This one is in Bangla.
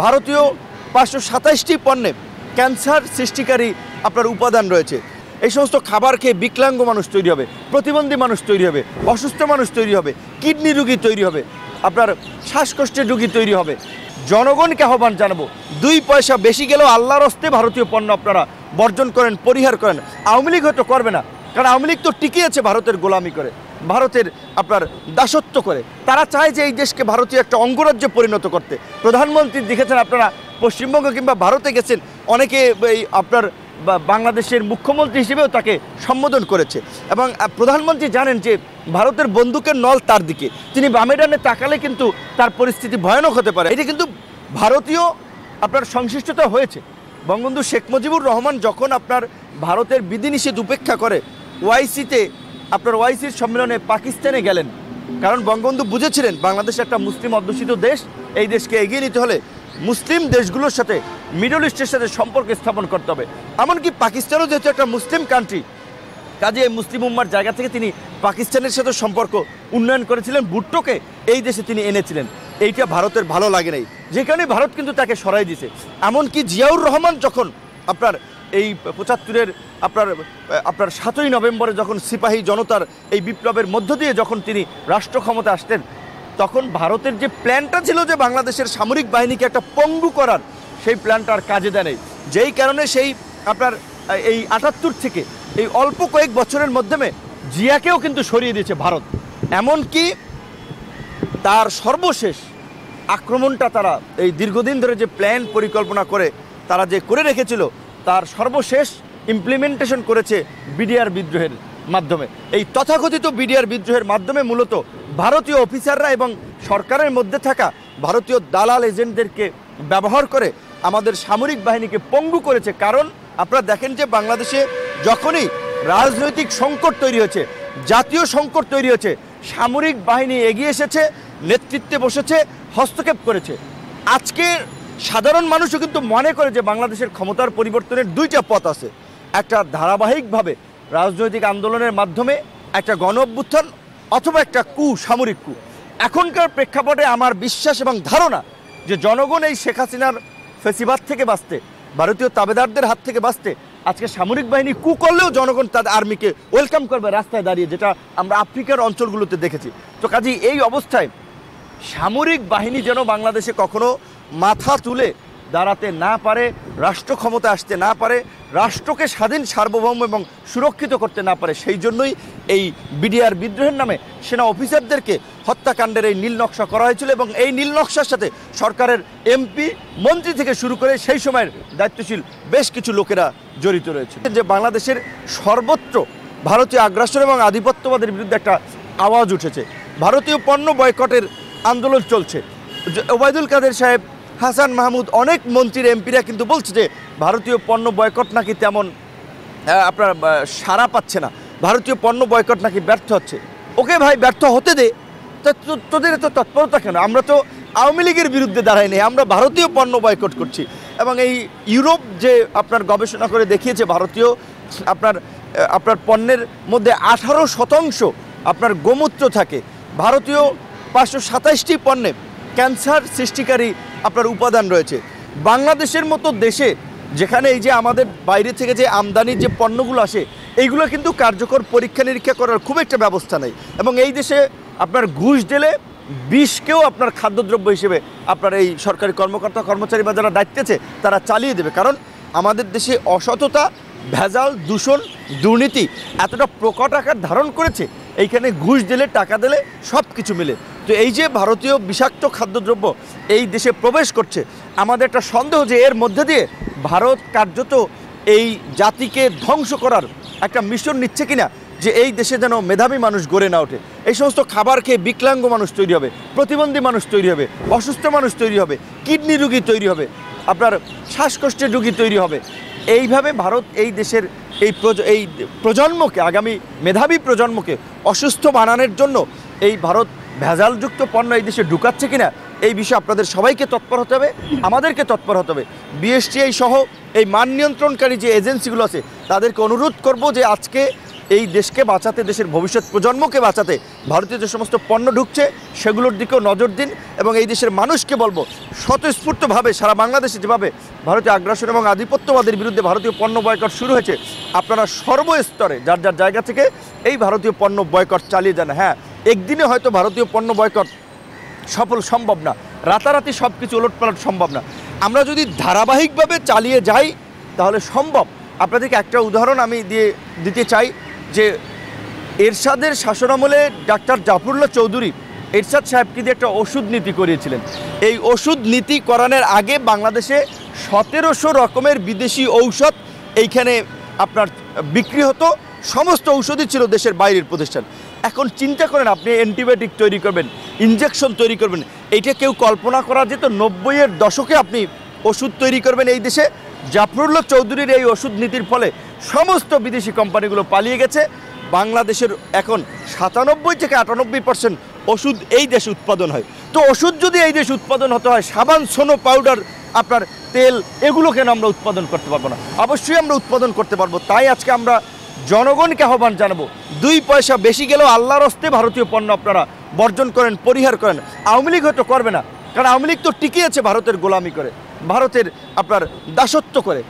ভারতীয় 527টি পণ্যে ক্যান্সার সৃষ্টিকারী আপনার উপাদান রয়েছে। এই সমস্ত খাবার খেয়ে বিকলাঙ্গ মানুষ তৈরি হবে, প্রতিবন্ধী মানুষ তৈরি হবে, অসুস্থ মানুষ তৈরি হবে, কিডনি রোগী তৈরি হবে, আপনার শ্বাসকষ্টের রোগী তৈরি হবে। জনগণকে আহ্বান জানাবো, 2 পয়সা বেশি গেলেও আল্লাহর হস্তে ভারতীয় পণ্য আপনারা বর্জন করেন, পরিহার করেন। আওয়ামী লীগ হয়তো করবে না, কারণ আওয়ামী লীগ তো টিকিয়েছে ভারতের গোলামি করে, ভারতের আপনার দাসত্ব করে। তারা চায় যে এই দেশকে ভারতীয় একটা অঙ্গরাজ্যে পরিণত করতে। প্রধানমন্ত্রী দেখেছেন আপনারা, পশ্চিমবঙ্গ কিংবা ভারতে গেছেন, অনেকে এই আপনার বাংলাদেশের মুখ্যমন্ত্রী হিসেবেও তাকে সম্বোধন করেছে। এবং প্রধানমন্ত্রী জানেন যে ভারতের বন্দুকের নল তার দিকে, তিনি বামে ডানে তাকালে কিন্তু তার পরিস্থিতি ভয়ানক হতে পারে। এটা কিন্তু ভারতীয় আপনার সংশ্লিষ্টতা হয়েছে। বঙ্গবন্ধু শেখ মুজিবুর রহমান যখন আপনার ভারতের বিধিনিষেধ উপেক্ষা করে ওআইসিতে আপনার ওআইসির সম্মেলনে পাকিস্তানে গেলেন, কারণ বঙ্গবন্ধু বুঝেছিলেন বাংলাদেশ একটা মুসলিম অধ্যুষিত দেশ, এই দেশকে এগিয়ে নিতে হলে মুসলিম দেশগুলোর সাথে, মিডল ইস্টের সাথে সম্পর্ক স্থাপন করতে হবে। এমনকি পাকিস্তানও যেহেতু একটা মুসলিম কান্ট্রি, কাজে মুসলিম উম্মার জায়গা থেকে তিনি পাকিস্তানের সাথে সম্পর্ক উন্নয়ন করেছিলেন, ভুট্টোকে এই দেশে তিনি এনেছিলেন। এইটা ভারতের ভালো লাগে নাই, যে কারণে ভারত কিন্তু তাকে সরাই দিয়েছে। এমনকি জিয়াউর রহমান যখন আপনার এই 75-এর আপনার 7ই নভেম্বরে যখন সিপাহী জনতার এই বিপ্লবের মধ্য দিয়ে যখন তিনি রাষ্ট্র ক্ষমতা আসতেন, তখন ভারতের যে প্ল্যানটা ছিল যে বাংলাদেশের সামরিক বাহিনীকে একটা পঙ্গু করার, সেই প্ল্যানটা আর কাজে দেয় নাই। যেই কারণে সেই আপনার এই 78 থেকে এই অল্প কয়েক বছরের মাধ্যমে জিয়াকেও কিন্তু সরিয়ে দিয়েছে ভারত। এমনকি তার সর্বশেষ আক্রমণটা তারা এই দীর্ঘদিন ধরে যে প্ল্যান পরিকল্পনা করে তারা যে করে রেখেছিল, তার সর্বশেষ ইমপ্লিমেন্টেশন করেছে বিডিআর বিদ্রোহের মাধ্যমে। এই তথাকথিত বিডিআর বিদ্রোহের মাধ্যমে মূলত ভারতীয় অফিসাররা এবং সরকারের মধ্যে থাকা ভারতীয় দালাল এজেন্টদেরকে ব্যবহার করে আমাদের সামরিক বাহিনীকে পঙ্গু করেছে। কারণ আপনারা দেখেন যে বাংলাদেশে যখনই রাজনৈতিক সংকট তৈরি হয়েছে, জাতীয় সংকট তৈরি হয়েছে, সামরিক বাহিনী এগিয়ে এসেছে, নেতৃত্বে বসেছে, হস্তক্ষেপ করেছে। আজকে সাধারণ মানুষও কিন্তু মনে করে যে বাংলাদেশের ক্ষমতার পরিবর্তনের 2টা পথ আছে। একটা ধারাবাহিকভাবে রাজনৈতিক আন্দোলনের মাধ্যমে একটা গণ অভ্যুত্থান, অথবা একটা সামরিক কূ। এখনকার প্রেক্ষাপটে আমার বিশ্বাস এবং ধারণা যে জনগণ এই শেখ হাসিনার ফেসিবাদ থেকে বাঁচতে, ভারতীয় তাবেদারদের হাত থেকে বাঁচতে, আজকে সামরিক বাহিনী করলেও জনগণ তাদের আর্মিকে ওয়েলকাম করবে রাস্তায় দাঁড়িয়ে, যেটা আমরা আফ্রিকার অঞ্চলগুলোতে দেখেছি। তো কাজেই এই অবস্থায় সামরিক বাহিনী যেন বাংলাদেশে কখনো মাথা তুলে দাঁড়াতে না পারে, রাষ্ট্র ক্ষমতা আসতে না পারে, রাষ্ট্রকে স্বাধীন, সার্বভৌম এবং সুরক্ষিত করতে না পারে, সেই জন্যই এই বিডিআর বিদ্রোহের নামে সেনা অফিসারদেরকে হত্যাকাণ্ডের এই নীল নকশা করা হয়েছিল। এবং এই নীল নকশার সাথে সরকারের এমপি, মন্ত্রী থেকে শুরু করে সেই সময়ের দায়িত্বশীল বেশ কিছু লোকেরা জড়িত রয়েছে। যে বাংলাদেশের সর্বত্র ভারতীয় আগ্রাসন এবং আধিপত্যবাদের বিরুদ্ধে একটা আওয়াজ উঠেছে, ভারতীয় পণ্য বয়কটের আন্দোলন চলছে। ওবায়দুল কাদের সাহেব, হাসান মাহমুদ, অনেক মন্ত্রীর এমপিরা কিন্তু বলছে যে ভারতীয় পণ্য বয়কট নাকি তেমন আপনার সাড়া পাচ্ছে না, ভারতীয় পণ্য বয়কট নাকি ব্যর্থ হচ্ছে। ওকে ভাই, ব্যর্থ হতে দে, তোদের এত তৎপরতা কেন? আমরা তো আওয়ামী লীগের বিরুদ্ধে দাঁড়াই নেই, আমরা ভারতীয় পণ্য বয়কট করছি। এবং এই ইউরোপ যে আপনার গবেষণা করে দেখিয়েছে ভারতীয় আপনার পণ্যের মধ্যে 18% আপনার গোমূত্র থাকে। ভারতীয় 527টি পণ্যে ক্যান্সার সৃষ্টিকারী আপনার উপাদান রয়েছে। বাংলাদেশের মতো দেশে যেখানে এই যে আমাদের বাইরে থেকে যে আমদানির যে পণ্যগুলো আসে, এইগুলো কিন্তু কার্যকর পরীক্ষা নিরীক্ষা করার খুব একটা ব্যবস্থা নেই। এবং এই দেশে আপনার ঘুষ দিলে বিষকেও আপনার খাদ্যদ্রব্য হিসেবে আপনার এই সরকারি কর্মকর্তা কর্মচারী বা যারা দায়িত্বে আছে তারা চালিয়ে দেবে। কারণ আমাদের দেশে অসততা, ভেজাল, দূষণ, দুর্নীতি এতটা প্রকট আকার ধারণ করেছে, এইখানে ঘুষ দিলে, টাকা দিলে সব কিছু মিলে। তো এই যে ভারতীয় বিষাক্ত খাদ্যদ্রব্য এই দেশে প্রবেশ করছে, আমাদের একটা সন্দেহ যে এর মধ্যে দিয়ে ভারত কার্যত এই জাতিকে ধ্বংস করার একটা মিশন নিচ্ছে কিনা, যে এই দেশে যেন মেধাবী মানুষ গড়ে না ওঠে। এই সমস্ত খাবার খেয়ে বিকলাঙ্গ মানুষ তৈরি হবে, প্রতিবন্ধী মানুষ তৈরি হবে, অসুস্থ মানুষ তৈরি হবে, কিডনি রোগী তৈরি হবে, আপনার শ্বাসকষ্টের রোগী তৈরি হবে। এইভাবে ভারত এই দেশের এই প্রজন্মকে, আগামী মেধাবী প্রজন্মকে অসুস্থ বানানোর জন্য এই ভারত ভেজালযুক্ত পণ্য এই দেশে ঢুকাচ্ছে কিনা, এই বিষয়ে আপনাদের সবাইকে তৎপর হতে হবে, আমাদেরকে তৎপর হতে হবে। বিএসটিআই সহ এই মান নিয়ন্ত্রণকারী যে এজেন্সিগুলো আছে তাদেরকে অনুরোধ করব যে আজকে এই দেশকে বাঁচাতে, দেশের ভবিষ্যৎ প্রজন্মকে বাঁচাতে ভারতীয় যে সমস্ত পণ্য ঢুকছে সেগুলোর দিকেও নজর দিন এবং এই দেশের মানুষকে বলবো স্বতঃস্ফূর্তভাবে সারা বাংলাদেশে যেভাবে ভারতীয় আগ্রাসন এবং আধিপত্যবাদের বিরুদ্ধে ভারতীয় পণ্য বয়কট শুরু হয়েছে, আপনারা সর্বস্তরে যার যার জায়গা থেকে এই ভারতীয় পণ্য বয়কট চালিয়ে যান। হ্যাঁ, একদিনে হয়তো ভারতীয় পণ্য বয়কট সফল সম্ভব না, রাতারাতি সব কিছু ওলটপালট সম্ভব না। আমরা যদি ধারাবাহিকভাবে চালিয়ে যাই তাহলে সম্ভব। আপনাদেরকে একটা উদাহরণ আমি দিতে চাই যে এরশাদের শাসনামলে ডাক্তার জাফরুল্লাহ চৌধুরী এরশাদ সাহেবকে দিয়ে একটা ওষুধ নীতি করিয়েছিলেন। এই ওষুধ নীতি করানোর আগে বাংলাদেশে 1700 রকমের বিদেশি ঔষধ এইখানে আপনার বিক্রি হতো, সমস্ত ঔষধই ছিল দেশের বাইরের প্রতিষ্ঠান। এখন চিন্তা করেন, আপনি অ্যান্টিবায়োটিক তৈরি করবেন, ইনজেকশন তৈরি করবেন, এইটা কেউ কল্পনা করা যেত 90-এর দশকে আপনি ওষুধ তৈরি করবেন এই দেশে? জাফরুল্লাহ চৌধুরীর এই ওষুধ নীতির ফলে সমস্ত বিদেশি কোম্পানিগুলো পালিয়ে গেছে। বাংলাদেশের এখন 97 থেকে 98% ওষুধ এই দেশে উৎপাদন হয়। তো ওষুধ যদি এই দেশে উৎপাদন হতে হয়, সাবান, সোনো, পাউডার, আপনার তেল, এগুলো কেন আমরা উৎপাদন করতে পারবো না? অবশ্যই আমরা উৎপাদন করতে পারবো। তাই আজকে আমরা জনগণকে আহ্বান জানাবো, 2 পয়সা বেশি গেলেও আল্লাহর হস্তে ভারতীয় পণ্য আপনারা বর্জন করেন, পরিহার করেন। আওয়ামী লীগ হয়তো করবে না, কারণ আওয়ামী লীগ তো টিকে আছে ভারতের গোলামি করে, ভারতের আপনার দাসত্ব করে।